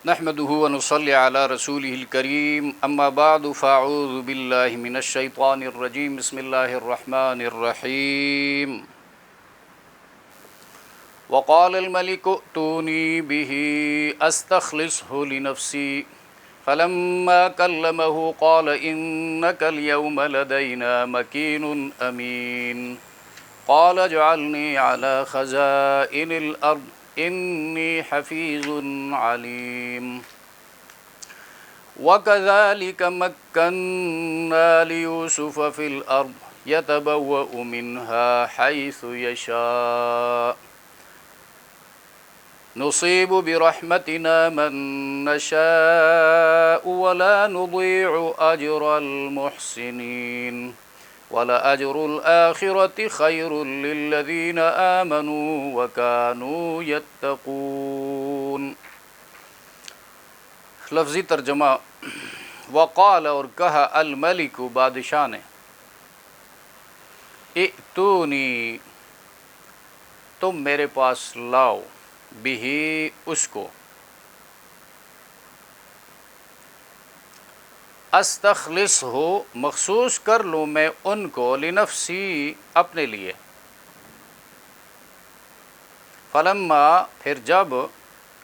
نحمده ونصلي على رسوله الكريم اما بعد فاعوذ بالله من الشيطان الرجيم بسم الله الرحمن الرحيم وقال الملك ائتوني به استخلصه لنفسي فلما كلمه قال انك اليوم لدينا مكين امين قال اجعلني على خزائن الارض إني حفيظ عليم وكذلك مكنا ليوسف في الأرض يتبوأ منها حيث يشاء نصيب برحمتنا من نشاء ولا نضيع أجر المحسنين وَلَأَجْرُ الْآخِرَةِ خَيْرٌ لِّلَّذِينَ آمَنُوا وَكَانُوا يَتَّقُونَ۔ لفظی ترجمہ، وقال اور کہا الملک بادشاہ نے، ائتونی تم میرے پاس لاؤ، بہ اس کو، استخلص ہو مخصوص کر لوں میں ان کو، لنفسی اپنے لیے، فلما پھر جب،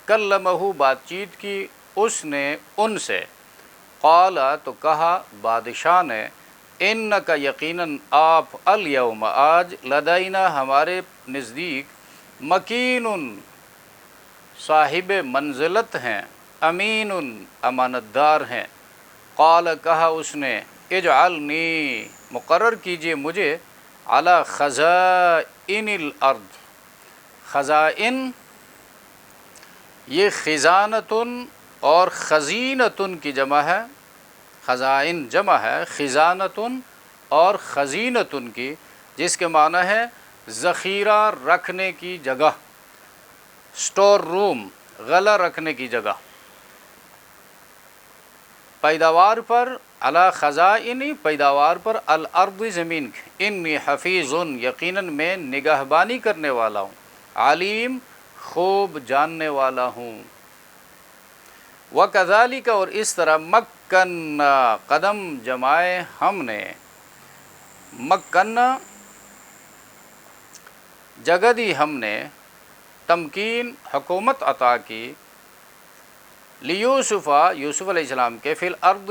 کلمہ بات چیت کی اس نے ان سے، قال تو کہا بادشاہ نے، انک یقیناً آپ، الیوم آج، لدینا ہمارے نزدیک، مکین صاحب منزلت ہیں، امین امانت دار ہیں۔ قال کہا اس نے، اجعلنی مقرر کیجئے مجھے، علی خزائن الارض، خزائن یہ خزانتن اور خزینتن کی جمع ہے، خزائن جمع ہے خزانتن اور خزینتن کی، جس کے معنی ہے ذخیرہ رکھنے کی جگہ، سٹور روم، غلہ رکھنے کی جگہ، پیداوار پر، علی خزائنی پیداوار پر، الارض زمین کی، انی حفیظ یقیناً میں نگہبانی کرنے والا ہوں، علیم خوب جاننے والا ہوں۔ وَكَذَلِكَ اور اس طرح، مکنا قدم جمائے ہم نے، مکنا جگہ دی ہم نے، تمکین حکومت عطا کی، لیوسف یوسف علیہ السلام کے، فی الارض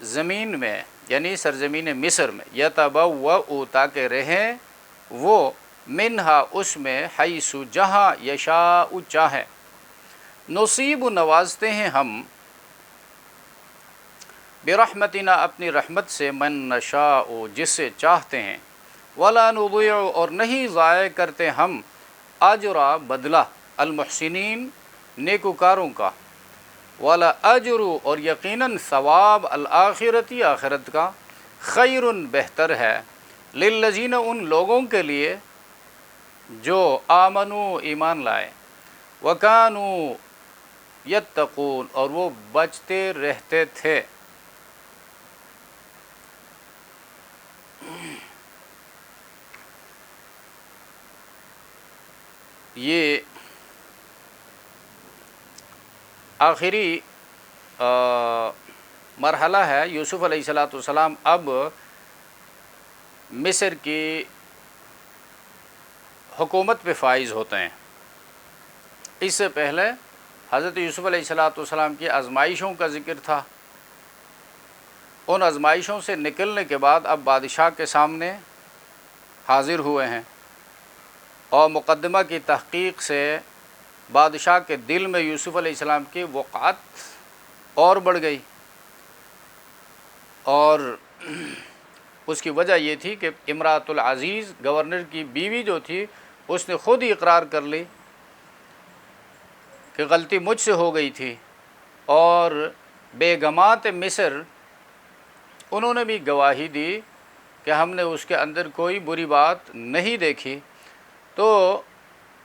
زمین میں، یعنی سرزمین مصر میں، یتبوأ تاکہ رہیں وہ، منہا اس میں، حیث جہاں، یشاء چاہے، نصیب نوازتے ہیں ہم، برحمتنا اپنی رحمت سے، من نشاء جس سے چاہتے ہیں، ولا نضيع اور نہیں ضائع کرتے ہم، اجر بدلہ، المحسنین نیکوکاروں کا، ولا اجر اور یقیناً ثواب، الآخرتی آخرت کا، خیر بہتر ہے، للذین ان لوگوں کے لیے جو آمنو ایمان لائے، وکانوا یتقون اور وہ بچتے رہتے تھے۔ یہ آخری مرحلہ ہے، یوسف علیہ السلام اب مصر کی حکومت پہ فائز ہوتے ہیں۔ اس سے پہلے حضرت یوسف علیہ السلام کی آزمائشوں کا ذکر تھا، ان آزمائشوں سے نکلنے کے بعد اب بادشاہ کے سامنے حاضر ہوئے ہیں، اور مقدمہ کی تحقیق سے بادشاہ کے دل میں یوسف علیہ السلام کی وقعت اور بڑھ گئی، اور اس کی وجہ یہ تھی کہ امراۃ العزیز گورنر کی بیوی جو تھی، اس نے خود ہی اقرار کر لی کہ غلطی مجھ سے ہو گئی تھی، اور بیگمات مصر انہوں نے بھی گواہی دی کہ ہم نے اس کے اندر کوئی بری بات نہیں دیکھی۔ تو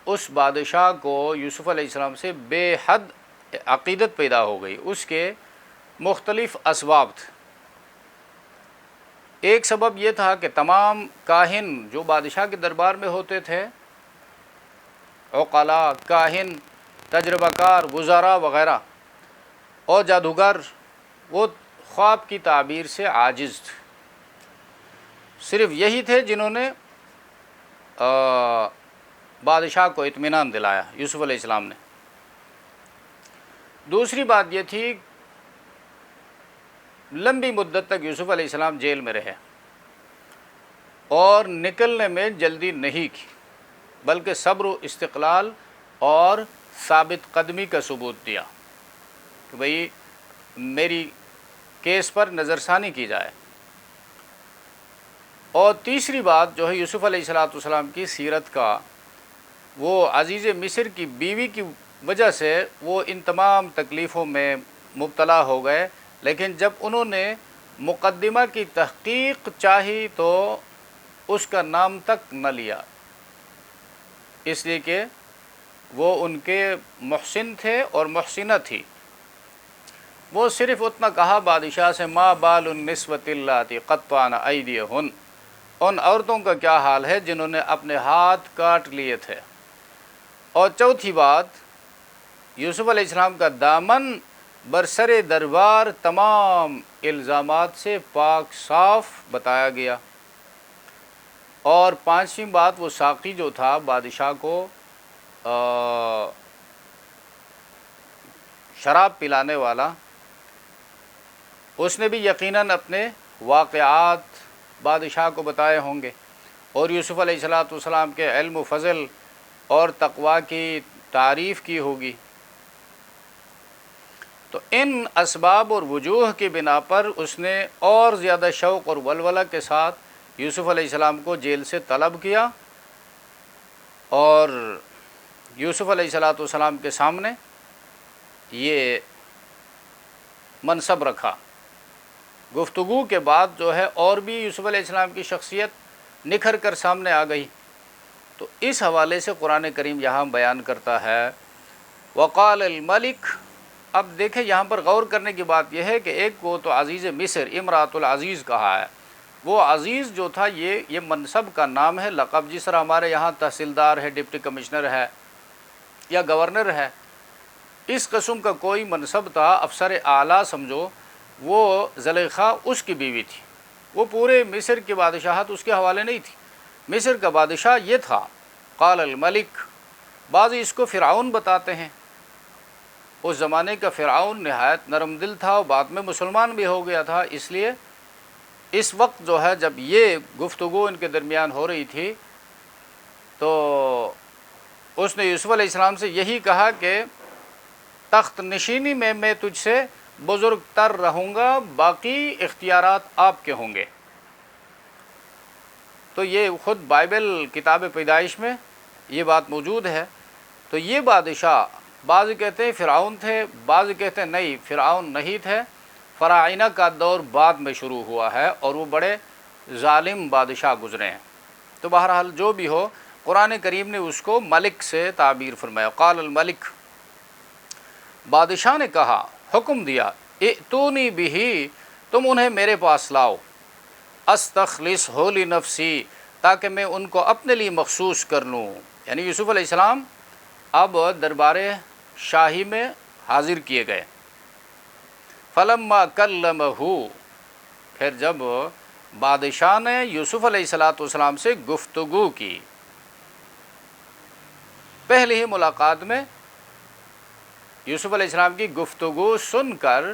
اس بادشاہ کو یوسف علیہ السلام سے بے حد عقیدت پیدا ہو گئی۔ اس کے مختلف اسباب تھے۔ ایک سبب یہ تھا کہ تمام کاہن جو بادشاہ کے دربار میں ہوتے تھے، عقلاء، کاہن، تجربہ کار، وزراء وغیرہ، اور جادوگر وہ خواب کی تعبیر سے عاجز تھے، صرف یہی تھے جنہوں نے بادشاہ کو اطمینان دلایا، یوسف علیہ السلام نے۔ دوسری بات یہ تھی، لمبی مدت تک یوسف علیہ السلام جیل میں رہے اور نکلنے میں جلدی نہیں کی، بلکہ صبر و استقلال اور ثابت قدمی کا ثبوت دیا کہ بھئی میری کیس پر نظر ثانی کی جائے۔ اور تیسری بات جو ہے یوسف علیہ السلام کی سیرت کا، وہ عزیز مصر کی بیوی کی وجہ سے وہ ان تمام تکلیفوں میں مبتلا ہو گئے، لیکن جب انہوں نے مقدمہ کی تحقیق چاہی تو اس کا نام تک نہ لیا، اس لیے کہ وہ ان کے محسن تھے اور محسنہ تھی۔ وہ صرف اتنا کہا بادشاہ سے، ما بال النسوۃ اللاتی قطعن ایدیہن، ان عورتوں کا کیا حال ہے جنہوں نے اپنے ہاتھ کاٹ لیے تھے۔ اور چوتھی بات، یوسف علیہ السلام کا دامن برسر دربار تمام الزامات سے پاک صاف بتایا گیا۔ اور پانچویں بات، وہ ساقی جو تھا بادشاہ کو شراب پلانے والا، اس نے بھی یقیناً اپنے واقعات بادشاہ کو بتائے ہوں گے اور یوسف علیہ السلام کے علم و فضل اور تقوی کی تعریف کی ہوگی۔ تو ان اسباب اور وجوہ کی بنا پر اس نے اور زیادہ شوق اور ولولہ کے ساتھ یوسف علیہ السلام کو جیل سے طلب کیا اور یوسف علیہ السلام کے سامنے یہ منصب رکھا۔ گفتگو کے بعد جو ہے اور بھی یوسف علیہ السلام کی شخصیت نکھر کر سامنے آ گئی۔ تو اس حوالے سے قرآن کریم یہاں بیان کرتا ہے وقال الملک۔ اب دیکھیں یہاں پر غور کرنے کی بات یہ ہے کہ ایک کو تو عزیز مصر امراۃ العزیز کہا ہے، وہ عزیز جو تھا یہ منصب کا نام ہے، لقب، جس طرح ہمارے یہاں تحصیلدار ہے، ڈپٹی کمشنر ہے یا گورنر ہے، اس قسم کا کوئی منصب تھا، افسر اعلیٰ سمجھو۔ وہ زلیخا اس کی بیوی تھی، وہ پورے مصر کی بادشاہت اس کے حوالے نہیں تھی، مصر کا بادشاہ یہ تھا۔ قال الملک، بعض اس کو فرعون بتاتے ہیں، اس زمانے کا فرعون نہایت نرم دل تھا اور بعد میں مسلمان بھی ہو گیا تھا، اس لیے اس وقت جو ہے جب یہ گفتگو ان کے درمیان ہو رہی تھی تو اس نے یوسف علیہ السلام سے یہی کہا کہ تخت نشینی میں تجھ سے بزرگ تر رہوں گا، باقی اختیارات آپ کے ہوں گے۔ تو یہ خود بائبل کتاب پیدائش میں یہ بات موجود ہے۔ تو یہ بادشاہ، بعض کہتے ہیں فرعون تھے، بعض کہتے ہیں نہیں فرعون نہیں تھے، فراعنہ کا دور بعد میں شروع ہوا ہے اور وہ بڑے ظالم بادشاہ گزرے ہیں۔ تو بہرحال جو بھی ہو، قرآن کریم نے اس کو ملک سے تعبیر فرمایا۔ قال الملک، بادشاہ نے کہا، حکم دیا، ائتونی بہ، تم انہیں میرے پاس لاؤ، استخلصہ لنفسی، تاکہ میں ان کو اپنے لیے مخصوص کر لوں۔ یعنی یوسف علیہ السلام اب دربار شاہی میں حاضر کیے گئے۔ فلما کلمہ، پھر جب بادشاہ نے یوسف علیہ السلام سے گفتگو کی، پہلی ہی ملاقات میں یوسف علیہ السلام کی گفتگو سن کر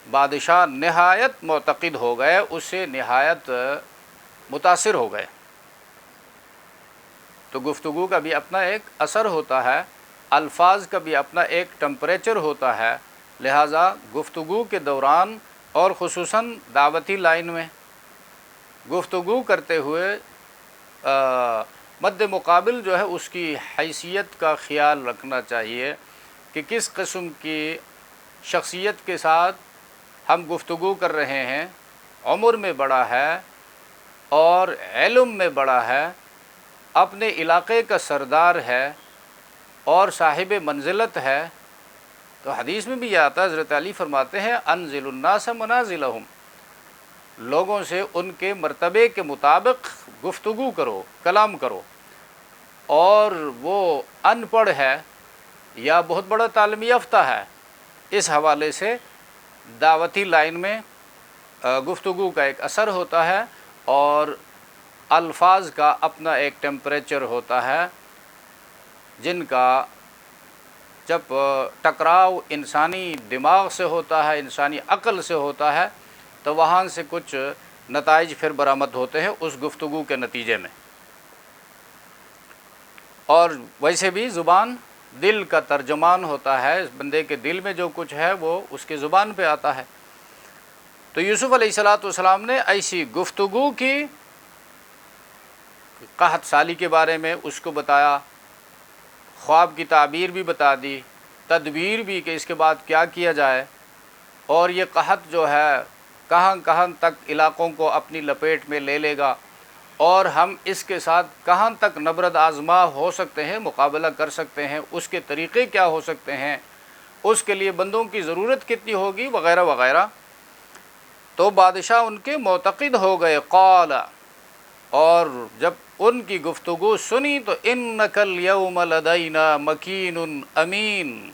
بادشاہ نہایت معتقد ہو گئے، اس سے نہایت متاثر ہو گئے۔ تو گفتگو کا بھی اپنا ایک اثر ہوتا ہے، الفاظ کا بھی اپنا ایک ٹمپریچر ہوتا ہے، لہٰذا گفتگو کے دوران اور خصوصاً دعوتی لائن میں گفتگو کرتے ہوئے مد مقابل جو ہے اس کی حیثیت کا خیال رکھنا چاہیے کہ کس قسم کی شخصیت کے ساتھ ہم گفتگو کر رہے ہیں، عمر میں بڑا ہے اور علم میں بڑا ہے، اپنے علاقے کا سردار ہے اور صاحب منزلت ہے۔ تو حدیث میں بھی یہ آتا ہے، حضرت علی فرماتے ہیں انزل الناس منازلہم، لوگوں سے ان کے مرتبے کے مطابق گفتگو کرو، کلام کرو۔ اور وہ ان پڑھ ہے یا بہت بڑا تعلیم یافتہ ہے، اس حوالے سے دعوتی لائن میں گفتگو کا ایک اثر ہوتا ہے اور الفاظ کا اپنا ایک ٹیمپریچر ہوتا ہے، جن کا جب ٹکراؤ انسانی دماغ سے ہوتا ہے، انسانی عقل سے ہوتا ہے، تو وہاں سے کچھ نتائج پھر برآمد ہوتے ہیں اس گفتگو کے نتیجے میں۔ اور ویسے بھی زبان دل کا ترجمان ہوتا ہے، اس بندے کے دل میں جو کچھ ہے وہ اس کی زبان پہ آتا ہے۔ تو یوسف علیہ السلام نے ایسی گفتگو کی، قحط سالی کے بارے میں اس کو بتایا، خواب کی تعبیر بھی بتا دی، تدبیر بھی کہ اس کے بعد کیا کیا جائے، اور یہ قحط جو ہے کہاں کہاں تک علاقوں کو اپنی لپیٹ میں لے لے گا، اور ہم اس کے ساتھ کہاں تک نبرد آزما ہو سکتے ہیں، مقابلہ کر سکتے ہیں، اس کے طریقے کیا ہو سکتے ہیں، اس کے لیے بندوں کی ضرورت کتنی ہوگی، وغیرہ وغیرہ۔ تو بادشاہ ان کے معتقد ہو گئے۔ قال، اور جب ان کی گفتگو سنی تو انک الیوم لدینا مکین امین،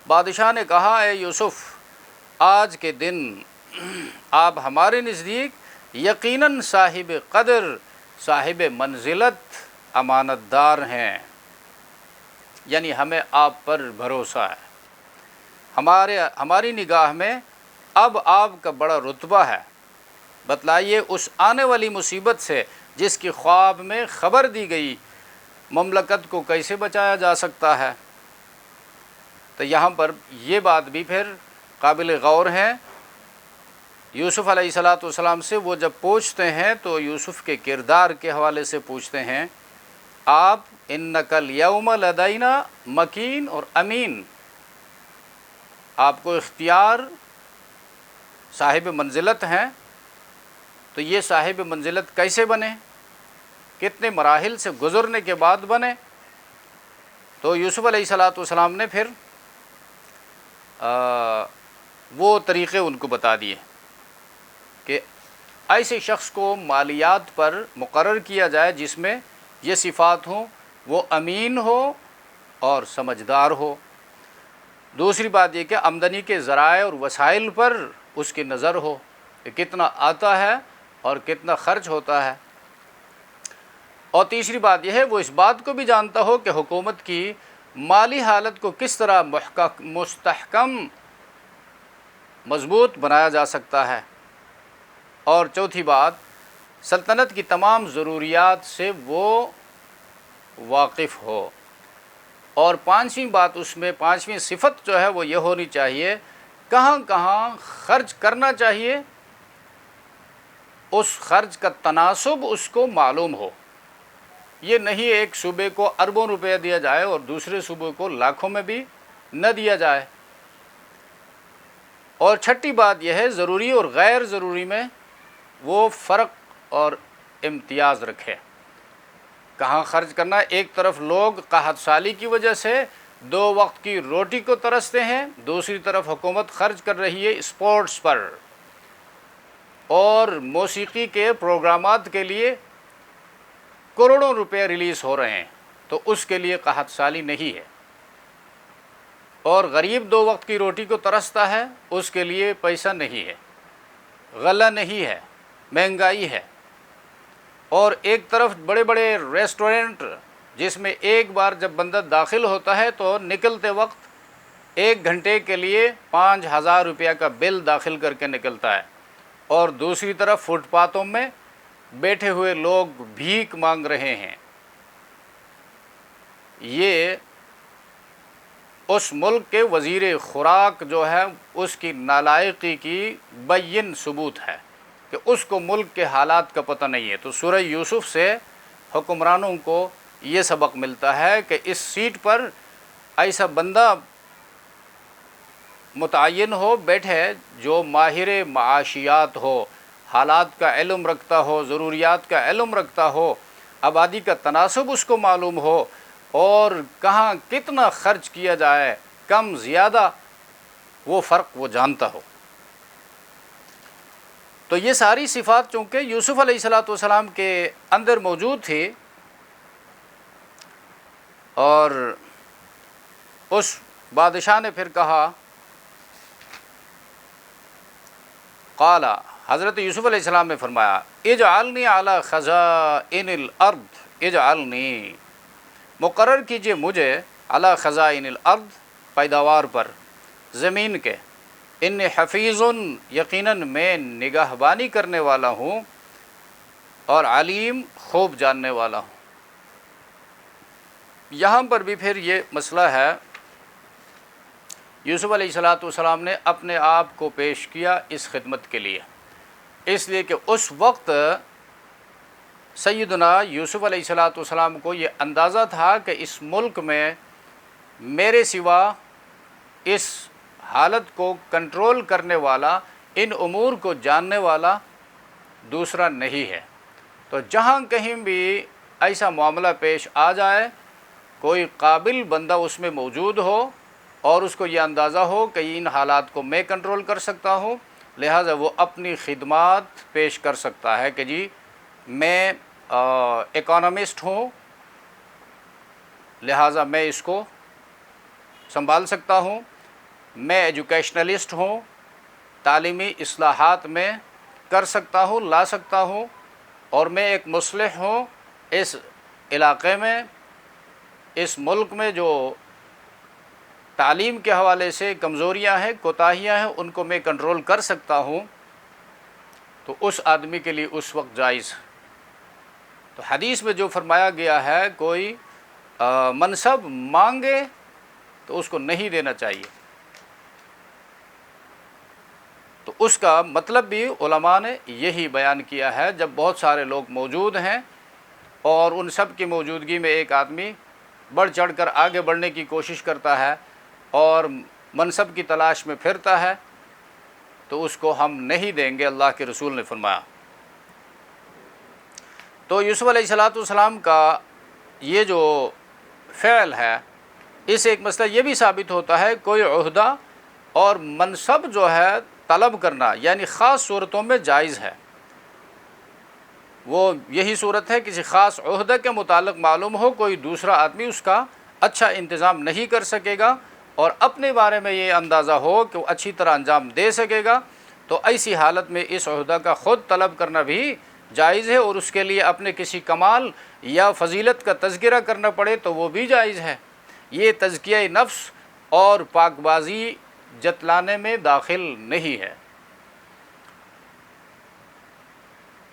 بادشاہ نے کہا اے یوسف، آج کے دن آپ ہمارے نزدیک یقیناً صاحب قدر، صاحب منزلت، امانت دار ہیں، یعنی ہمیں آپ پر بھروسہ ہے، ہماری نگاہ میں اب آپ کا بڑا رتبہ ہے۔ بتلائیے اس آنے والی مصیبت سے جس کی خواب میں خبر دی گئی، مملکت کو کیسے بچایا جا سکتا ہے؟ تو یہاں پر یہ بات بھی پھر قابل غور ہے۔ یوسف علیہ السلام سے وہ جب پوچھتے ہیں تو یوسف کے کردار کے حوالے سے پوچھتے ہیں، آپ انک الیوم لدینا مکین اور امین، آپ کو اختیار، صاحب منزلت ہیں، تو یہ صاحب منزلت کیسے بنے، کتنے مراحل سے گزرنے کے بعد بنے؟ تو یوسف علیہ السلام نے پھر وہ طریقے ان کو بتا دیے کہ ایسے شخص کو مالیات پر مقرر کیا جائے جس میں یہ صفات ہوں، وہ امین ہو اور سمجھدار ہو۔ دوسری بات یہ کہ آمدنی کے ذرائع اور وسائل پر اس کی نظر ہو کہ کتنا آتا ہے اور کتنا خرچ ہوتا ہے۔ اور تیسری بات یہ ہے وہ اس بات کو بھی جانتا ہو کہ حکومت کی مالی حالت کو کس طرح مستحکم، مضبوط بنایا جا سکتا ہے۔ اور چوتھی بات، سلطنت کی تمام ضروریات سے وہ واقف ہو۔ اور پانچویں بات، اس میں پانچویں صفت جو ہے وہ یہ ہونی چاہیے، کہاں کہاں خرچ کرنا چاہیے، اس خرچ کا تناسب اس کو معلوم ہو۔ یہ نہیں ایک صوبے کو اربوں روپے دیا جائے اور دوسرے صوبے کو لاکھوں میں بھی نہ دیا جائے۔ اور چھٹی بات یہ ہے، ضروری اور غیر ضروری میں وہ فرق اور امتیاز رکھے، کہاں خرچ کرنا۔ ایک طرف لوگ قحط سالی کی وجہ سے 2 وقت کی روٹی کو ترستے ہیں، دوسری طرف حکومت خرچ کر رہی ہے اسپورٹس پر اور موسیقی کے پروگرامات کے لیے کروڑوں روپے ریلیز ہو رہے ہیں، تو اس کے لیے قحط سالی نہیں ہے۔ اور غریب 2 وقت کی روٹی کو ترستا ہے، اس کے لیے پیسہ نہیں ہے، غلہ نہیں ہے، مہنگائی ہے۔ اور ایک طرف بڑے بڑے ریسٹورنٹ جس میں ایک بار جب بندہ داخل ہوتا ہے تو نکلتے وقت 1 گھنٹے کے لیے 5000 روپیہ کا بل داخل کر کے نکلتا ہے، اور دوسری طرف فٹ پاتھوں میں بیٹھے ہوئے لوگ بھیک مانگ رہے ہیں۔ یہ اس ملک کے وزیر خوراک جو ہے اس کی نالائقی کی بین ثبوت ہے کہ اس کو ملک کے حالات کا پتہ نہیں ہے۔ تو سورہ یوسف سے حکمرانوں کو یہ سبق ملتا ہے کہ اس سیٹ پر ایسا بندہ متعین ہو، بیٹھے، جو ماہر معاشیات ہو، حالات کا علم رکھتا ہو، ضروریات کا علم رکھتا ہو، آبادی کا تناسب اس کو معلوم ہو، اور کہاں کتنا خرچ کیا جائے، کم زیادہ، وہ فرق وہ جانتا ہو۔ تو یہ ساری صفات چونکہ یوسف علیہ السلام کے اندر موجود تھی، اور اس بادشاہ نے پھر کہا قال، حضرت یوسف علیہ السلام نے فرمایا اجعلنی علی خزائن الارض، اجعلنی مقرر کیجئے مجھے علی خزائن الارض پیداوار پر زمین کے، انی حفیظ یقیناً میں نگہبانی کرنے والا ہوں اور علیم خوب جاننے والا ہوں۔ یہاں پر بھی پھر یہ مسئلہ ہے، یوسف علیہ السلام نے اپنے آپ کو پیش کیا اس خدمت کے لیے، اس لیے کہ اس وقت سیدنا یوسف علیہ السلام کو یہ اندازہ تھا کہ اس ملک میں میرے سوا اس حالت کو کنٹرول کرنے والا، ان امور کو جاننے والا دوسرا نہیں ہے۔ تو جہاں کہیں بھی ایسا معاملہ پیش آ جائے، کوئی قابل بندہ اس میں موجود ہو اور اس کو یہ اندازہ ہو کہ ان حالات کو میں کنٹرول کر سکتا ہوں، لہٰذا وہ اپنی خدمات پیش کر سکتا ہے کہ جی میں اکانومسٹ ہوں، لہٰذا میں اس کو سنبھال سکتا ہوں، میں ایجوکیشنلسٹ ہوں، تعلیمی اصلاحات میں کر سکتا ہوں، لا سکتا ہوں، اور میں ایک مصلح ہوں، اس علاقے میں، اس ملک میں جو تعلیم کے حوالے سے کمزوریاں ہیں، کوتاہیاں ہیں، ان کو میں کنٹرول کر سکتا ہوں، تو اس آدمی کے لیے اس وقت جائز۔ تو حدیث میں جو فرمایا گیا ہے کوئی منصب مانگے تو اس کو نہیں دینا چاہیے، تو اس کا مطلب بھی علماء نے یہی بیان کیا ہے۔ جب بہت سارے لوگ موجود ہیں اور ان سب کی موجودگی میں ایک آدمی بڑھ چڑھ کر آگے بڑھنے کی کوشش کرتا ہے اور منصب کی تلاش میں پھرتا ہے، تو اس کو ہم نہیں دیں گے، اللہ کے رسول نے فرمایا۔ تو یوسف علیہ السلام کا یہ جو فعل ہے، اس ایک مسئلہ یہ بھی ثابت ہوتا ہے کوئی عہدہ اور منصب جو ہے طلب کرنا، یعنی خاص صورتوں میں جائز ہے۔ وہ یہی صورت ہے کسی خاص عہدے کے متعلق معلوم ہو کوئی دوسرا آدمی اس کا اچھا انتظام نہیں کر سکے گا اور اپنے بارے میں یہ اندازہ ہو کہ وہ اچھی طرح انجام دے سکے گا، تو ایسی حالت میں اس عہدہ کا خود طلب کرنا بھی جائز ہے، اور اس کے لیے اپنے کسی کمال یا فضیلت کا تذکرہ کرنا پڑے تو وہ بھی جائز ہے۔ یہ تزکیہ نفس اور پاک بازی جتلانے میں داخل نہیں ہے۔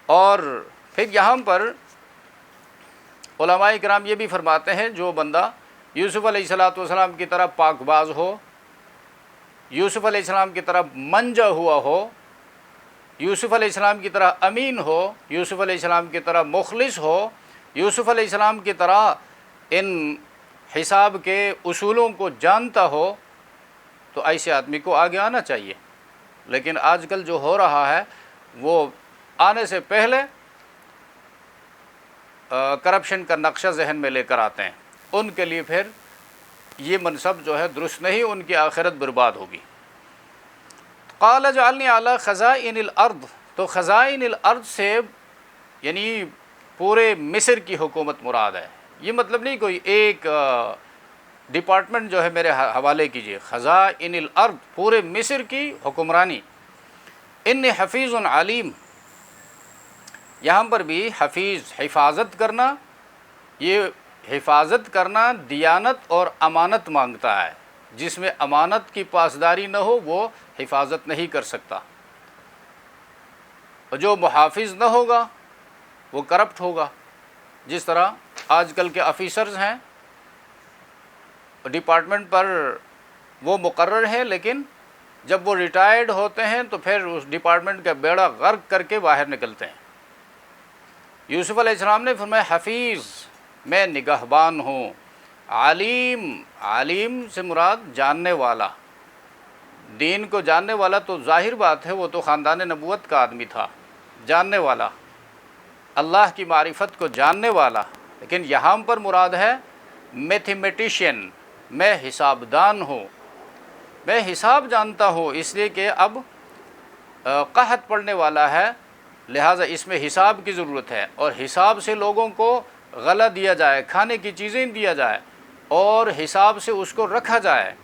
اور پھر یہاں پر علماء کرام یہ بھی فرماتے ہیں جو بندہ یوسف علیہ السلام کی طرح پاک باز ہو، یوسف علیہ السلام کی طرح منجا ہوا ہو، یوسف علیہ السلام کی طرح امین ہو، یوسف علیہ السلام کی طرح مخلص ہو، یوسف علیہ السلام کی طرح ان حساب کے اصولوں کو جانتا ہو، تو ایسے آدمی کو آگے آنا چاہیے۔ لیکن آج کل جو ہو رہا ہے وہ آنے سے پہلے کرپشن کا نقشہ ذہن میں لے کر آتے ہیں، ان کے لیے پھر یہ منصب جو ہے درست نہیں، ان کی آخرت برباد ہوگی۔ قال اجعلنی علی خزائن الارض، تو خزائن الارض سے یعنی پورے مصر کی حکومت مراد ہے، یہ مطلب نہیں کوئی ایک ڈپارٹمنٹ جو ہے میرے حوالے کیجئے، خزائن الارض پورے مصر کی حکمرانی۔ انی حفیظ علیم، یہاں پر بھی حفیظ حفاظت کرنا، یہ حفاظت کرنا دیانت اور امانت مانگتا ہے، جس میں امانت کی پاسداری نہ ہو وہ حفاظت نہیں کر سکتا، اور جو محافظ نہ ہوگا وہ کرپٹ ہوگا۔ جس طرح آج کل کے آفیسرز ہیں، ڈپارٹمنٹ پر وہ مقرر ہیں، لیکن جب وہ ریٹائرڈ ہوتے ہیں تو پھر اس ڈپارٹمنٹ کا بیڑا غرق کر کے باہر نکلتے ہیں۔ یوسف علیہ السلام نے فرمایا حفیظ، میں نگہبان ہوں، علیم، علیم سے مراد جاننے والا، دین کو جاننے والا، تو ظاہر بات ہے وہ تو خاندان نبوت کا آدمی تھا، جاننے والا، اللہ کی معرفت کو جاننے والا، لیکن یہاں پر مراد ہے میتھمیٹیشین، میں حساب دان ہوں، میں حساب جانتا ہوں، اس لیے کہ اب قحط پڑنے والا ہے، لہٰذا اس میں حساب کی ضرورت ہے، اور حساب سے لوگوں کو غلہ دیا جائے، کھانے کی چیزیں دیا جائے، اور حساب سے اس کو رکھا جائے۔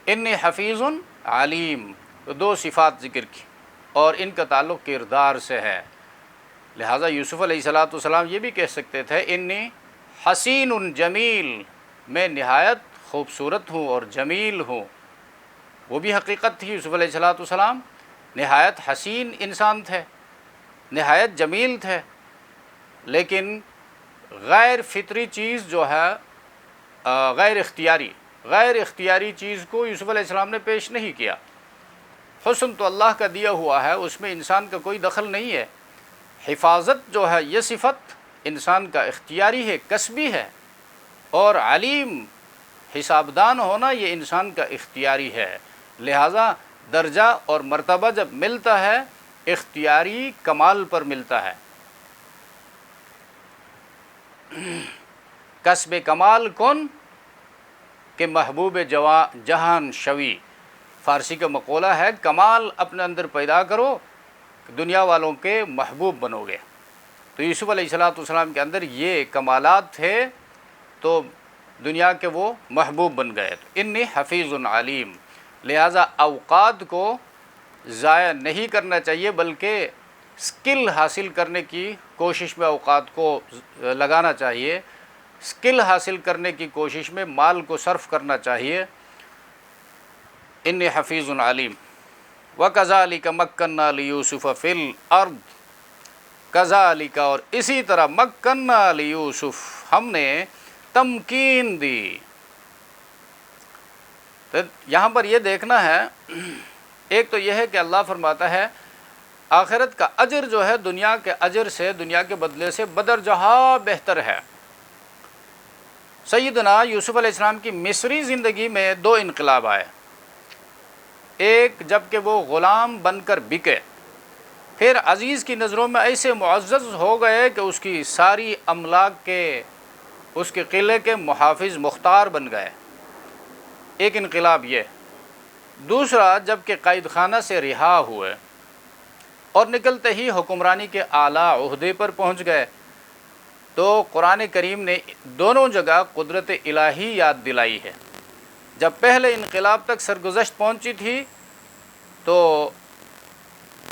انی حفیظ علیم، تو دو صفات ذکر کی اور ان کا تعلق کردار سے ہے۔ لہٰذا یوسف علیہ السلام یہ بھی کہہ سکتے تھے انی حسین جمیل، میں نہایت خوبصورت ہوں اور جمیل ہوں۔ وہ بھی حقیقت تھی، یوسف علیہ السلام نہایت حسین انسان تھے، نہایت جمیل تھے، لیکن غیر فطری چیز جو ہے غیر اختیاری چیز کو یوسف علیہ السلام نے پیش نہیں کیا۔ حسن تو اللہ کا دیا ہوا ہے، اس میں انسان کا کوئی دخل نہیں ہے۔ حفاظت جو ہے یہ صفت انسان کا اختیاری ہے، کسبی ہے، اور علیم حسابدان ہونا یہ انسان کا اختیاری ہے۔ لہٰذا درجہ اور مرتبہ جب ملتا ہے اختیاری کمال پر ملتا ہے۔ کسب کمال کن کہ محبوب جہان شوی، فارسی کا مقولہ ہے کمال اپنے اندر پیدا کرو دنیا والوں کے محبوب بنو گے۔ تو یوسف علیہ السلام کے اندر یہ کمالات تھے تو دنیا کے وہ محبوب بن گئے۔ تو انی حفیظ علیم، لہٰذا اوقات کو ضائع نہیں کرنا چاہیے بلکہ اسکل حاصل کرنے کی کوشش میں اوقات کو لگانا چاہیے، اسکل حاصل کرنے کی کوشش میں مال کو صرف کرنا چاہیے۔ انی حفیظ علیم۔ وَكَذَلِكَ مَكَّنَّا لِيُوسُفَ فِي الْأَرْضِ، کذالک اور اسی طرح مکنا لیوسف ہم نے تمکین دی۔ تو یہاں پر یہ دیکھنا ہے، ایک تو یہ ہے کہ اللہ فرماتا ہے آخرت کا اجر جو ہے دنیا کے اجر سے، دنیا کے بدلے سے بدرجہ بہتر ہے۔ سیدنا یوسف علیہ السلام کی مصری زندگی میں دو انقلاب آئے، ایک جب کہ وہ غلام بن کر بکے، پھر عزیز کی نظروں میں ایسے معزز ہو گئے کہ اس کی ساری املاک کے، اس کے قلعے کے محافظ مختار بن گئے۔ ایک انقلاب یہ۔ دوسرا جب کہ قید خانہ سے رہا ہوئے اور نکلتے ہی حکمرانی کے اعلیٰ عہدے پر پہنچ گئے، تو قرآن کریم نے دونوں جگہ قدرت الہی یاد دلائی ہے۔ جب پہلے انقلاب تک سرگزشت پہنچی تھی تو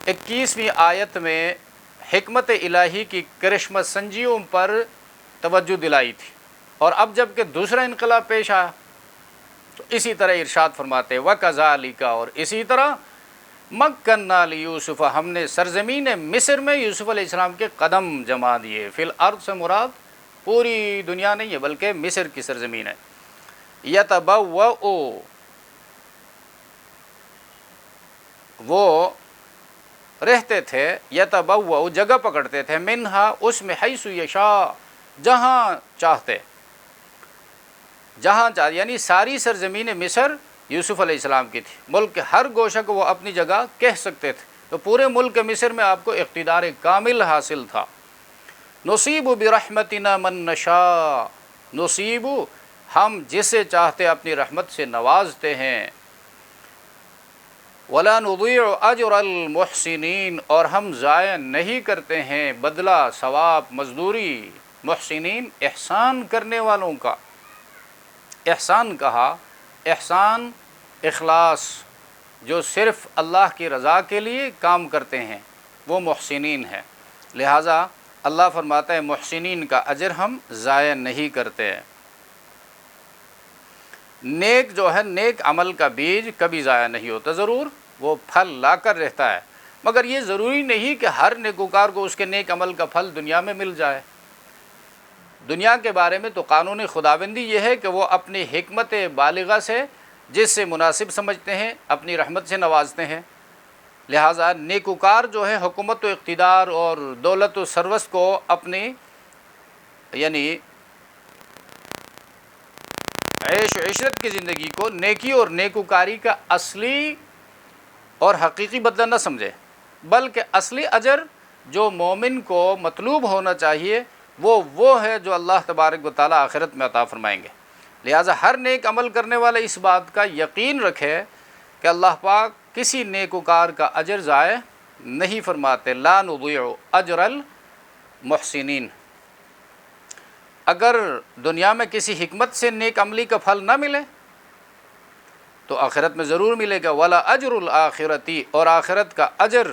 21ویں آیت میں حکمت الہی کی کرشمہ سنجیوں پر توجہ دلائی تھی، اور اب جب کہ دوسرا انقلاب پیش آیا تو اسی طرح ارشاد فرماتے وَكَذَلِكَ اور اسی طرح مَكَّنَّا لِيُوسُفَ ہم نے سرزمین مصر میں یوسف علیہ السلام کے قدم جما دیے۔ فی الارض سے مراد پوری دنیا نہیں ہے بلکہ مصر کی سرزمین ہے۔ یتبوؤ وہ رہتے تھے، یتبوؤ جگہ پکڑتے تھے، منہا اس میں، حیث یشاء جہاں چاہتے، یعنی ساری سرزمین مصر یوسف علیہ السلام کی تھی، ملک کے ہر گوشہ کو وہ اپنی جگہ کہہ سکتے تھے، تو پورے ملک مصر میں آپ کو اقتدار کامل حاصل تھا۔ نصیب برحمتنا من نشاء، نصیب ہم جسے چاہتے اپنی رحمت سے نوازتے ہیں، ولا نضيع اجر المحسنین اور ہم ضائع نہیں کرتے ہیں بدلہ، ثواب، مزدوری محسنین احسان کرنے والوں کا۔ احسان کہا، احسان اخلاص، جو صرف اللہ کی رضا کے لیے کام کرتے ہیں وہ محسنین ہے۔ لہٰذا اللہ فرماتا ہے محسنین کا اجر ہم ضائع نہیں کرتے۔ نیک جو ہے، نیک عمل کا بیج کبھی ضائع نہیں ہوتا، ضرور وہ پھل لا کر رہتا ہے، مگر یہ ضروری نہیں کہ ہر نیکوکار کو اس کے نیک عمل کا پھل دنیا میں مل جائے۔ دنیا کے بارے میں تو قانون خداوندی یہ ہے کہ وہ اپنی حکمت بالغہ سے جس سے مناسب سمجھتے ہیں اپنی رحمت سے نوازتے ہیں۔ لہٰذا نیکوکار جو ہے حکومت و اقتدار اور دولت و ثروت کو اپنی یعنی عیش و عشرت کی زندگی کو نیکی اور نیکوکاری کا اصلی اور حقیقی بدلہ نہ سمجھے، بلکہ اصلی اجر جو مومن کو مطلوب ہونا چاہیے وہ ہے جو اللہ تبارک و تعالیٰ آخرت میں عطا فرمائیں گے۔ لہٰذا ہر نیک عمل کرنے والا اس بات کا یقین رکھے کہ اللہ پاک کسی نیکوکار کا اجر ضائع نہیں فرماتے۔ لا نضيع اجر المحسنین۔ اگر دنیا میں کسی حکمت سے نیک عملی کا پھل نہ ملے تو آخرت میں ضرور ملے گا۔ ولا اجر الآخرتی، اور آخرت کا اجر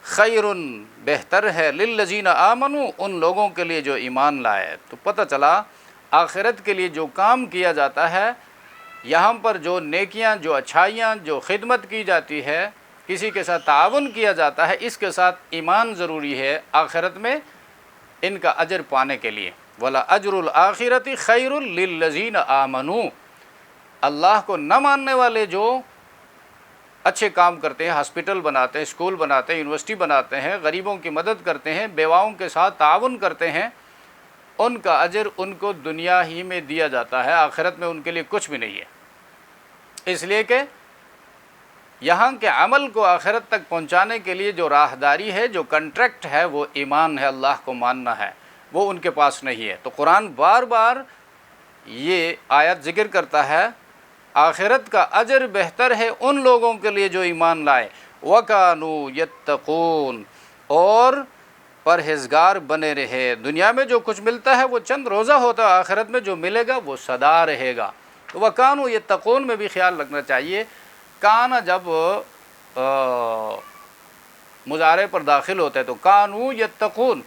خیر بہتر ہے، للذین آمنوا، ان لوگوں کے لیے جو ایمان لائے۔ تو پتہ چلا آخرت کے لیے جو کام کیا جاتا ہے، یہاں پر جو نیکیاں، جو اچھائیاں، جو خدمت کی جاتی ہے، کسی کے ساتھ تعاون کیا جاتا ہے، اس کے ساتھ ایمان ضروری ہے آخرت میں ان کا اجر پانے کے لیے۔ ولا اجر الآخرتی خیر للذین آمنوا، اللہ کو نہ ماننے والے جو اچھے کام کرتے ہیں، ہاسپٹل بناتے ہیں، اسکول بناتے ہیں، یونیورسٹی بناتے ہیں، غریبوں کی مدد کرتے ہیں، بیواؤں کے ساتھ تعاون کرتے ہیں، ان کا اجر ان کو دنیا ہی میں دیا جاتا ہے، آخرت میں ان کے لیے کچھ بھی نہیں ہے۔ اس لیے کہ یہاں کے عمل کو آخرت تک پہنچانے کے لیے جو راہداری ہے، جو کنٹریکٹ ہے، وہ ایمان ہے، اللہ کو ماننا ہے، وہ ان کے پاس نہیں ہے۔ تو قرآن بار بار یہ آیت ذکر کرتا ہے آخرت کا اجر بہتر ہے ان لوگوں کے لیے جو ایمان لائے، وَكَانُوا يَتَّقُونَ، اور پرہیزگار بنے رہے۔ دنیا میں جو کچھ ملتا ہے وہ چند روزہ ہوتا ہے، آخرت میں جو ملے گا وہ سدا رہے گا۔ تو وَكَانُوا يَتَّقُونَ میں بھی خیال رکھنا چاہیے، کانا جب مضارع پر داخل ہوتا ہے تو کانوا یتقون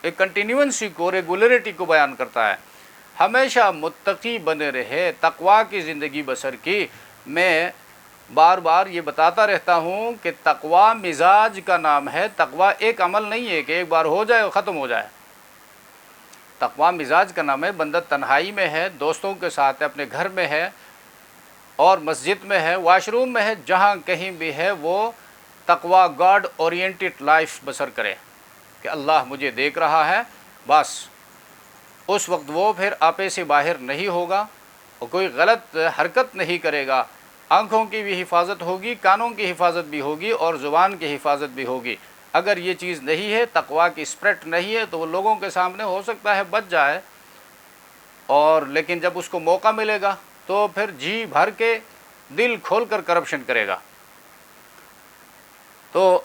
ایک کنٹینیوئنسی کو، ریگولرٹی کو بیان کرتا ہے، ہمیشہ متقی بنے رہے، تقویٰ کی زندگی بسر کی۔ میں بار بار یہ بتاتا رہتا ہوں کہ تقویٰ مزاج کا نام ہے، تقویٰ ایک عمل نہیں ہے کہ ایک بار ہو جائے اور ختم ہو جائے۔ تقویٰ مزاج کا نام ہے، بندہ تنہائی میں ہے، دوستوں کے ساتھ ہے، اپنے گھر میں ہے، اور مسجد میں ہے، واش روم میں ہے، جہاں کہیں بھی ہے، وہ تقویٰ گاڈ اورینٹڈ لائف بسر کرے کہ اللہ مجھے دیکھ رہا ہے، بس اس وقت وہ پھر آپے سے باہر نہیں ہوگا اور کوئی غلط حرکت نہیں کرے گا، آنکھوں کی بھی حفاظت ہوگی، کانوں کی حفاظت بھی ہوگی، اور زبان کی حفاظت بھی ہوگی۔ اگر یہ چیز نہیں ہے، تقویٰ کی اسپرٹ نہیں ہے، تو وہ لوگوں کے سامنے ہو سکتا ہے بچ جائے، اور لیکن جب اس کو موقع ملے گا تو پھر جی بھر کے دل کھول کر کرپشن کرے گا۔ تو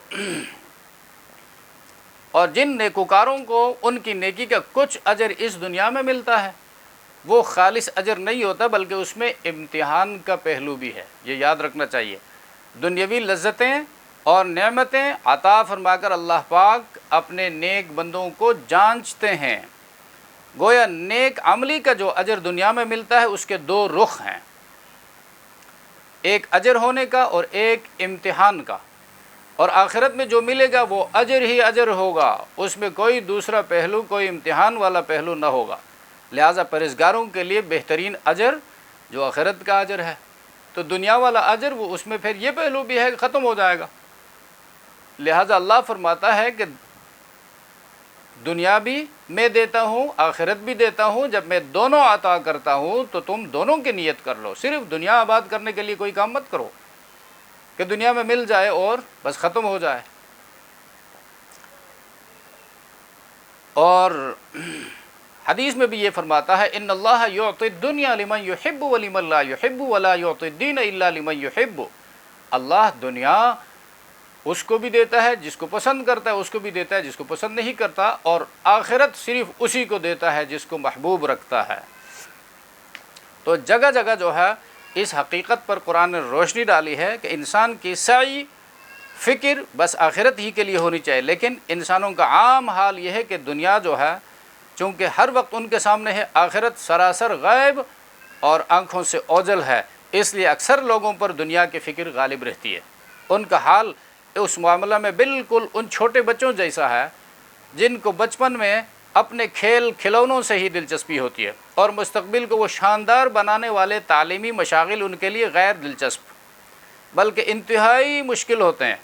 اور جن نیکوکاروں کو ان کی نیکی کا کچھ اجر اس دنیا میں ملتا ہے، وہ خالص اجر نہیں ہوتا، بلکہ اس میں امتحان کا پہلو بھی ہے، یہ یاد رکھنا چاہیے۔ دنیاوی لذتیں اور نعمتیں عطا فرما کر اللہ پاک اپنے نیک بندوں کو جانچتے ہیں۔ گویا نیک عملی کا جو اجر دنیا میں ملتا ہے اس کے دو رخ ہیں، ایک اجر ہونے کا اور ایک امتحان کا، اور آخرت میں جو ملے گا وہ اجر ہی اجر ہوگا، اس میں کوئی دوسرا پہلو، کوئی امتحان والا پہلو نہ ہوگا۔ لہٰذا پرہیزگاروں کے لیے بہترین اجر جو آخرت کا اجر ہے، تو دنیا والا اجر وہ اس میں پھر یہ پہلو بھی ہے کہ ختم ہو جائے گا۔ لہٰذا اللہ فرماتا ہے کہ دنیا بھی میں دیتا ہوں، آخرت بھی دیتا ہوں، جب میں دونوں عطا کرتا ہوں تو تم دونوں کی نیت کر لو، صرف دنیا آباد کرنے کے لیے کوئی کام مت کرو کہ دنیا میں مل جائے اور بس ختم ہو جائے۔ اور حدیث میں بھی یہ فرماتا ہے ان اللہ یعطی الدنیا لمن یحب ولمن لا یحب ولا یعطی الدین الا لمن یحب، اللہ دنیا اس کو بھی دیتا ہے جس کو پسند کرتا ہے، اس کو بھی دیتا ہے جس کو پسند نہیں کرتا، اور آخرت صرف اسی کو دیتا ہے جس کو محبوب رکھتا ہے۔ تو جگہ جگہ جو ہے اس حقیقت پر قرآن نے روشنی ڈالی ہے کہ انسان کی سعی، فکر بس آخرت ہی کے لیے ہونی چاہیے، لیکن انسانوں کا عام حال یہ ہے کہ دنیا جو ہے چونکہ ہر وقت ان کے سامنے ہے، آخرت سراسر غائب اور آنکھوں سے اوجھل ہے، اس لیے اکثر لوگوں پر دنیا کی فکر غالب رہتی ہے۔ ان کا حال اس معاملہ میں بالکل ان چھوٹے بچوں جیسا ہے جن کو بچپن میں اپنے کھیل کھلونوں سے ہی دلچسپی ہوتی ہے، اور مستقبل کو وہ شاندار بنانے والے تعلیمی مشاغل ان کے لیے غیر دلچسپ بلکہ انتہائی مشکل ہوتے ہیں۔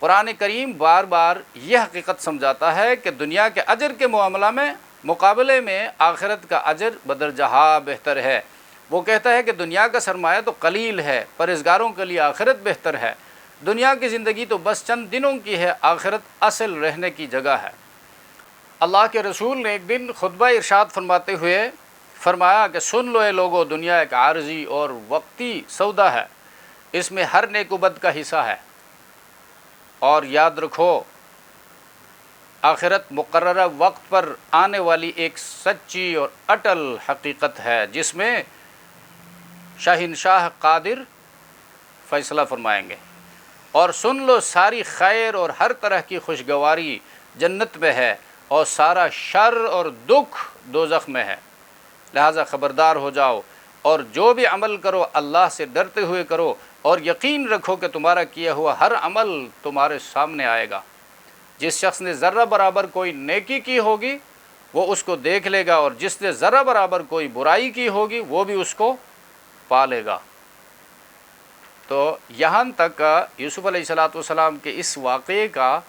قرآن کریم بار بار یہ حقیقت سمجھاتا ہے کہ دنیا کے اجر کے معاملہ میں مقابلے میں آخرت کا اجر بدرجہ بہتر ہے۔ وہ کہتا ہے کہ دنیا کا سرمایہ تو قلیل ہے، پرہیزگاروں کے لیے آخرت بہتر ہے۔ دنیا کی زندگی تو بس چند دنوں کی ہے، آخرت اصل رہنے کی جگہ ہے۔ اللہ کے رسول نے ایک دن خطبہ ارشاد فرماتے ہوئے فرمایا کہ سن لو اے لوگو، دنیا ایک عارضی اور وقتی سودا ہے، اس میں ہر نیک و بد کا حصہ ہے، اور یاد رکھو آخرت مقررہ وقت پر آنے والی ایک سچی اور اٹل حقیقت ہے، جس میں شہنشاہ قادر فیصلہ فرمائیں گے۔ اور سن لو ساری خیر اور ہر طرح کی خوشگواری جنت میں ہے، اور سارا شر اور دکھ دوزخ میں ہے، لہٰذا خبردار ہو جاؤ، اور جو بھی عمل کرو اللہ سے ڈرتے ہوئے کرو، اور یقین رکھو کہ تمہارا کیا ہوا ہر عمل تمہارے سامنے آئے گا۔ جس شخص نے ذرہ برابر کوئی نیکی کی ہوگی وہ اس کو دیکھ لے گا، اور جس نے ذرہ برابر کوئی برائی کی ہوگی وہ بھی اس کو پا لے گا۔ تو یہاں تک یوسف علیہ السلام کے اس واقعے کا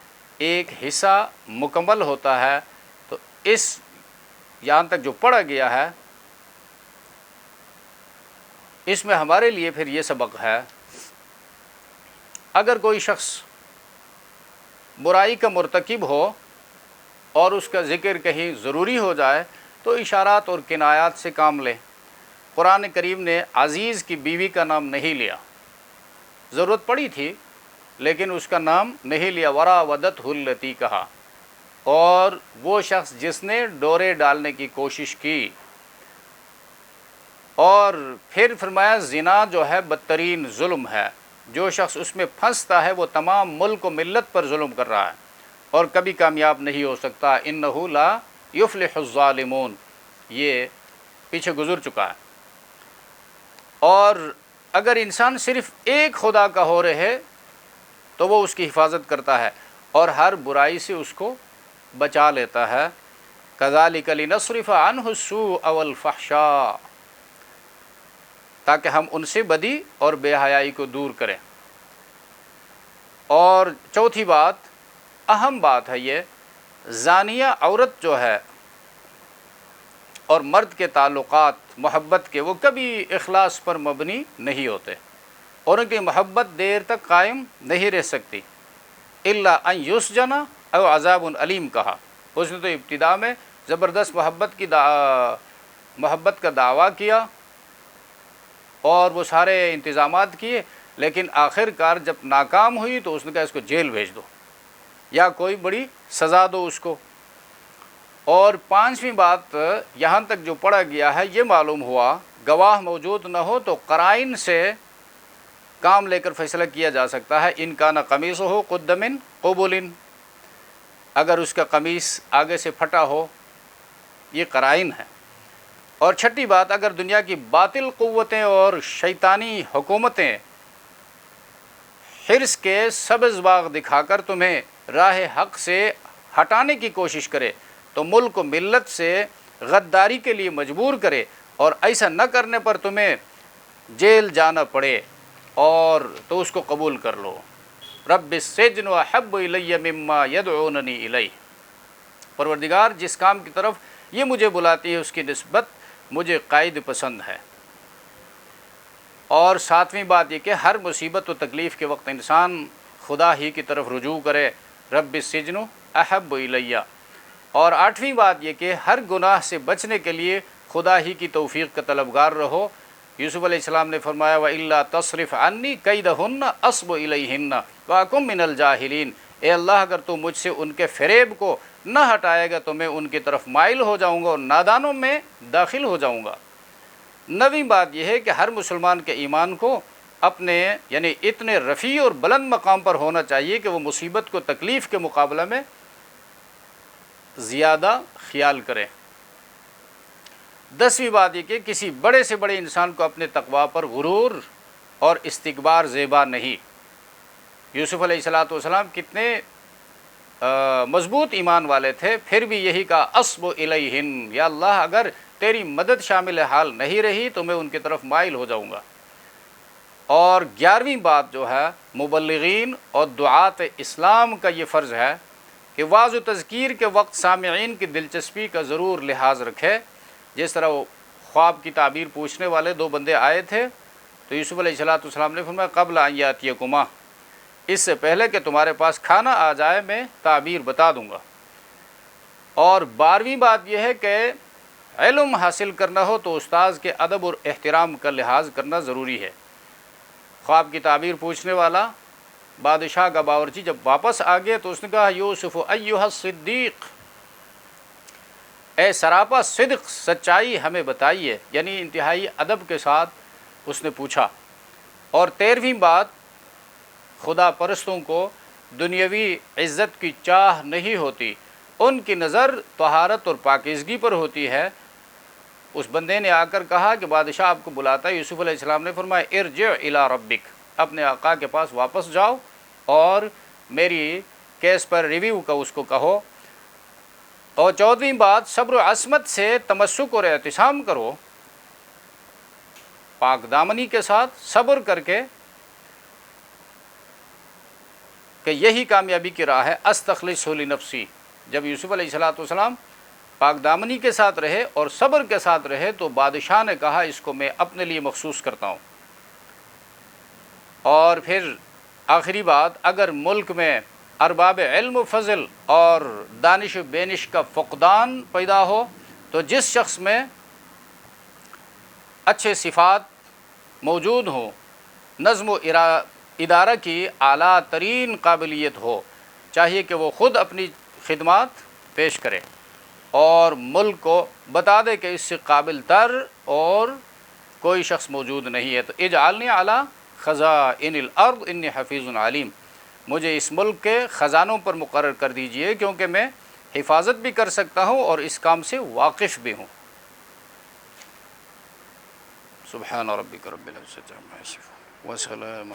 ایک حصہ مکمل ہوتا ہے۔ تو اس یہاں تک جو پڑھا گیا ہے اس میں ہمارے لیے پھر یہ سبق ہے، اگر کوئی شخص برائی کا مرتکب ہو اور اس کا ذکر کہیں ضروری ہو جائے تو اشارات اور کنایات سے کام لے۔ قرآن کریم نے عزیز کی بیوی کا نام نہیں لیا، ضرورت پڑی تھی لیکن اس کا نام نہیں لیا، وراودتہ التی کہا۔ اور وہ شخص جس نے ڈورے ڈالنے کی کوشش کی، اور پھر فرمایا زنا جو ہے بدترین ظلم ہے، جو شخص اس میں پھنستا ہے وہ تمام ملک و ملت پر ظلم کر رہا ہے اور کبھی کامیاب نہیں ہو سکتا۔ انہ لا یفلح الظالمون، یہ پیچھے گزر چکا ہے۔ اور اگر انسان صرف ایک خدا کا ہو رہے تو وہ اس کی حفاظت کرتا ہے اور ہر برائی سے اس کو بچا لیتا ہے۔ کذالک لنصرف عنہ السوء والفحشاء، تاکہ ہم ان سے بدی اور بے حیائی کو دور کریں۔ اور چوتھی بات، اہم بات ہے یہ، زانیہ عورت جو ہے اور مرد کے تعلقات محبت کے وہ کبھی اخلاص پر مبنی نہیں ہوتے، اور ان کی محبت دیر تک قائم نہیں رہ سکتی۔ الا ان یسجن او عذاب علیم کہا، اس نے تو ابتدا میں زبردست محبت کا دعویٰ کیا اور وہ سارے انتظامات کیے، لیکن آخر کار جب ناکام ہوئی تو اس نے کہا اس کو جیل بھیج دو یا کوئی بڑی سزا دو اس کو۔ اور پانچویں بات یہاں تک جو پڑھا گیا ہے یہ معلوم ہوا، گواہ موجود نہ ہو تو قرائن سے کام لے کر فیصلہ کیا جا سکتا ہے۔ ان کان قمیصہ قد من قبل، اگر اس کا قمیص آگے سے پھٹا ہو، یہ قرائن ہے۔ اور چھٹی بات، اگر دنیا کی باطل قوتیں اور شیطانی حکومتیں حرص کے سبز باغ دکھا کر تمہیں راہ حق سے ہٹانے کی کوشش کرے تو ملک و ملت سے غداری کے لیے مجبور کرے، اور ایسا نہ کرنے پر تمہیں جیل جانا پڑے اور تو اس کو قبول کر لو۔ رب السجن احب الی مما یدعوننی الیہ، پروردگار جس کام کی طرف یہ مجھے بلاتی ہے اس کی نسبت مجھے قائد پسند ہے۔ اور ساتویں بات یہ کہ ہر مصیبت و تکلیف کے وقت انسان خدا ہی کی طرف رجوع کرے، رب السجن احب الیہ۔ اور آٹھویں بات یہ کہ ہر گناہ سے بچنے کے لیے خدا ہی کی توفیق کا طلبگار رہو۔ یوسف علیہ السلام نے فرمایا وَإِلَّا تَصْرِفْ عَنِّي كَيْدَهُنَّ أَصْبُ إِلَيْهِنَّ وَأَكُن مِّنَ الْجَاهِلِينَ، اے اللہ اگر تو مجھ سے ان کے فریب کو نہ ہٹائے گا تو میں ان کی طرف مائل ہو جاؤں گا اور نادانوں میں داخل ہو جاؤں گا۔ نویں بات یہ ہے کہ ہر مسلمان کے ایمان کو اپنے یعنی اتنے رفیع اور بلند مقام پر ہونا چاہیے کہ وہ مصیبت کو تکلیف کے مقابلہ میں زیادہ خیال کرے۔ 10ویں بات یہ کہ کسی بڑے سے بڑے انسان کو اپنے تقوی پر غرور اور استکبار زیبا نہیں۔ یوسف علیہ السلام کتنے مضبوط ایمان والے تھے، پھر بھی یہی کہا اسب الیہن، یا اللہ اگر تیری مدد شامل حال نہیں رہی تو میں ان کی طرف مائل ہو جاؤں گا۔ اور 11ویں بات جو ہے، مبلغین اور دعات اسلام کا یہ فرض ہے کہ وعظ و تذکیر کے وقت سامعین کی دلچسپی کا ضرور لحاظ رکھے۔ جس طرح وہ خواب کی تعبیر پوچھنے والے 2 بندے آئے تھے تو یوسف علیہ السلام نے فرمایا قبل ان یاتیکما، اس سے پہلے کہ تمہارے پاس کھانا آ جائے میں تعبیر بتا دوں گا۔ اور 12ویں بات یہ ہے کہ علم حاصل کرنا ہو تو استاذ کے ادب اور احترام کا لحاظ کرنا ضروری ہے۔ خواب کی تعبیر پوچھنے والا بادشاہ کا باورچی جب واپس آ گیا تو اس نے کہا یوسف ایھا الصدیق، اے سراپا صدق، سچائی ہمیں بتائیے، یعنی انتہائی ادب کے ساتھ اس نے پوچھا۔ اور 13ویں بات، خدا پرستوں کو دنیاوی عزت کی چاہ نہیں ہوتی، ان کی نظر طہارت اور پاکیزگی پر ہوتی ہے۔ اس بندے نے آ کر کہا کہ بادشاہ آپ کو بلاتا ہے۔ یوسف علیہ السلام نے فرمایا ارجع الی ربک، اپنے آقا کے پاس واپس جاؤ اور میری کیس پر ریویو کا اس کو کہو۔ اور 14ویں بات، صبر و عصمت سے تمسک اور اعتصام کرو، پاک دامنی کے ساتھ صبر کر کے، کہ یہی کامیابی کی راہ ہے۔ استخلصہ لنفسی، جب یوسف علیہ السلام پاک دامنی کے ساتھ رہے اور صبر کے ساتھ رہے تو بادشاہ نے کہا اس کو میں اپنے لیے مخصوص کرتا ہوں۔ اور پھر آخری بات، اگر ملک میں ارباب علم و فضل اور دانش و بینش کا فقدان پیدا ہو تو جس شخص میں اچھے صفات موجود ہوں، نظم و ادارہ کی اعلیٰ ترین قابلیت ہو، چاہیے کہ وہ خود اپنی خدمات پیش کرے اور ملک کو بتا دے کہ اس سے قابل تر اور کوئی شخص موجود نہیں ہے۔ تو اجعلنی علی خزائن الارض انی حفیظ علیم، مجھے اس ملک کے خزانوں پر مقرر کر دیجئے کیونکہ میں حفاظت بھی کر سکتا ہوں اور اس کام سے واقف بھی ہوں۔ سبحان ربک رب العزۃ عما یصفون وسلام